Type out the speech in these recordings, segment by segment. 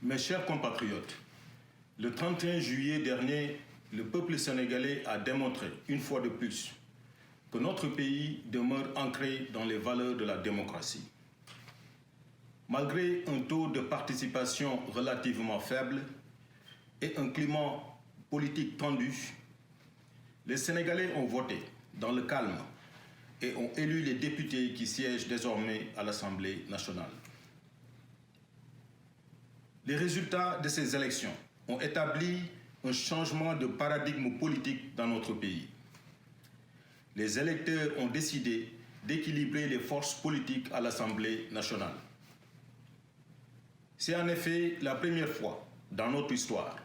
Mes chers compatriotes, le 31 juillet dernier, le peuple sénégalais a démontré, une fois de plus, que notre pays demeure ancré dans les valeurs de la démocratie. Malgré un taux de participation relativement faible et un climat politique tendu, les Sénégalais ont voté dans le calme et ont élu les députés qui siègent désormais à l'Assemblée nationale. Les résultats de ces élections ont établi un changement de paradigme politique dans notre pays. Les électeurs ont décidé d'équilibrer les forces politiques à l'Assemblée nationale. C'est en effet la première fois dans notre histoire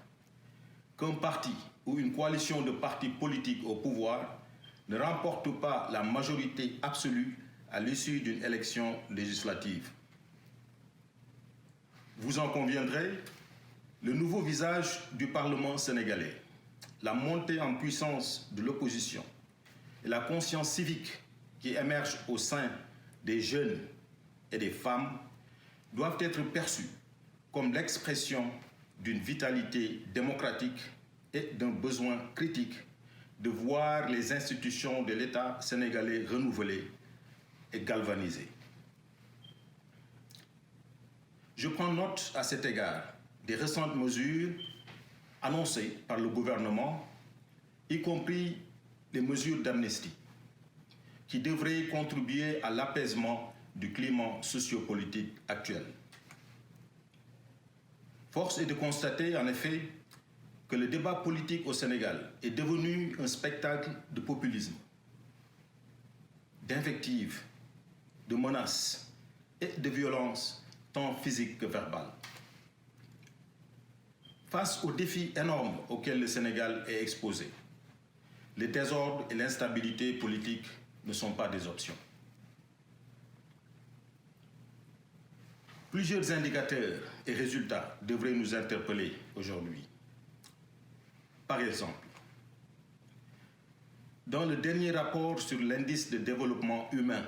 qu'un parti ou une coalition de partis politiques au pouvoir ne remporte pas la majorité absolue à l'issue d'une élection législative. Vous en conviendrez, le nouveau visage du Parlement sénégalais, la montée en puissance de l'opposition et la conscience civique qui émerge au sein des jeunes et des femmes doivent être perçus comme l'expression d'une vitalité démocratique et d'un besoin critique de voir les institutions de l'État sénégalais renouvelées et galvanisées. Je prends note à cet égard des récentes mesures annoncées par le gouvernement, y compris les mesures d'amnistie, qui devraient contribuer à l'apaisement du climat sociopolitique actuel. Force est de constater, en effet, que le débat politique au Sénégal est devenu un spectacle de populisme, d'invectives, de menaces et de violences tant physiques que verbales. Face aux défis énormes auxquels le Sénégal est exposé, le désordre et l'instabilité politique ne sont pas des options. Plusieurs indicateurs et résultats devraient nous interpeller aujourd'hui. Par exemple, dans le dernier rapport sur l'indice de développement humain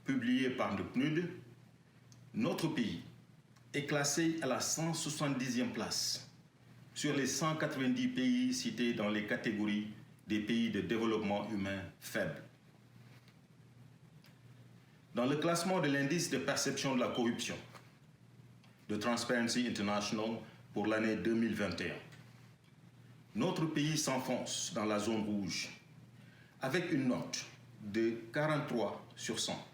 publié par le PNUD, notre pays est classé à la 170e place sur les 190 pays cités dans les catégories des pays de développement humain faible. Dans le classement de l'indice de perception de la corruption de Transparency International pour l'année 2021, notre pays s'enfonce dans la zone rouge avec une note de 43 sur 100.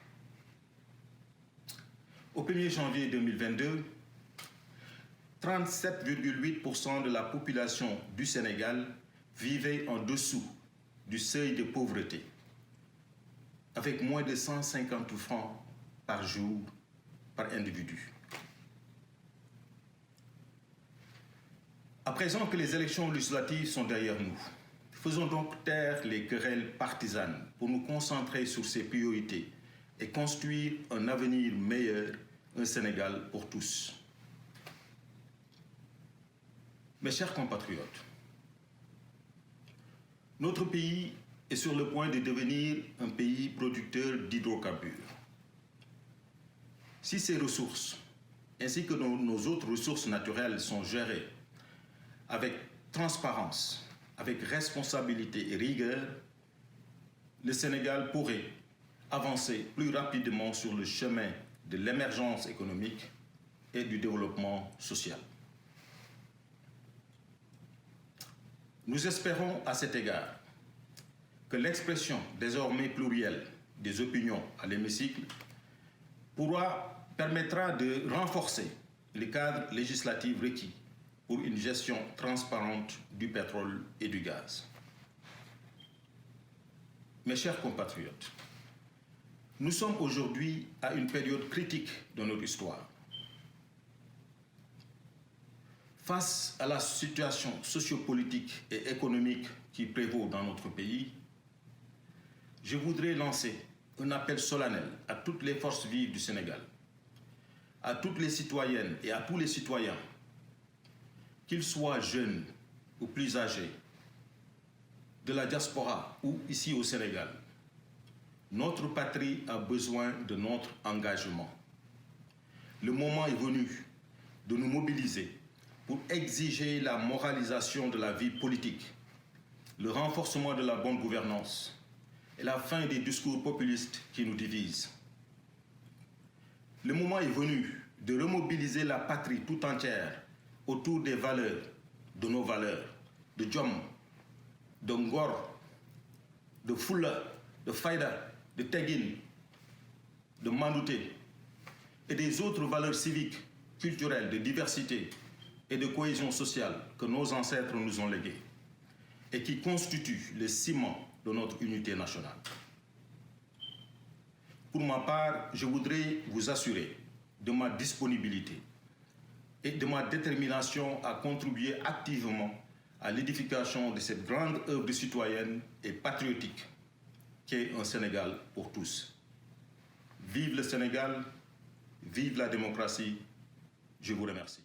Au 1er janvier 2022, 37,8% de la population du Sénégal vivait en dessous du seuil de pauvreté, avec moins de 150 francs par jour par individu. À présent que les élections législatives sont derrière nous, faisons donc taire les querelles partisanes pour nous concentrer sur ces priorités et construire un avenir meilleur, un Sénégal pour tous. Mes chers compatriotes, notre pays est sur le point de devenir un pays producteur d'hydrocarbures. Si ces ressources, ainsi que nos autres ressources naturelles, sont gérées avec transparence, avec responsabilité et rigueur, le Sénégal pourrait avancer plus rapidement sur le chemin de l'émergence économique et du développement social. Nous espérons à cet égard que l'expression désormais plurielle des opinions à l'hémicycle permettra de renforcer le cadre législatif requis pour une gestion transparente du pétrole et du gaz. Mes chers compatriotes, nous sommes aujourd'hui à une période critique de notre histoire. Face à la situation sociopolitique et économique qui prévaut dans notre pays, je voudrais lancer un appel solennel à toutes les forces vives du Sénégal, à toutes les citoyennes et à tous les citoyens, qu'ils soient jeunes ou plus âgés, de la diaspora ou ici au Sénégal. Notre patrie a besoin de notre engagement. Le moment est venu de nous mobiliser pour exiger la moralisation de la vie politique, le renforcement de la bonne gouvernance et la fin des discours populistes qui nous divisent. Le moment est venu de remobiliser la patrie tout entière autour des valeurs, de nos valeurs, de Jom, de Ngor, de Fula, de Faïda, de Teguin, de Mandouté et des autres valeurs civiques, culturelles, de diversité et de cohésion sociale que nos ancêtres nous ont léguées et qui constituent le ciment de notre unité nationale. Pour ma part, je voudrais vous assurer de ma disponibilité et de ma détermination à contribuer activement à l'édification de cette grande œuvre citoyenne et patriotique qu'est un Sénégal pour tous. Vive le Sénégal, vive la démocratie, je vous remercie.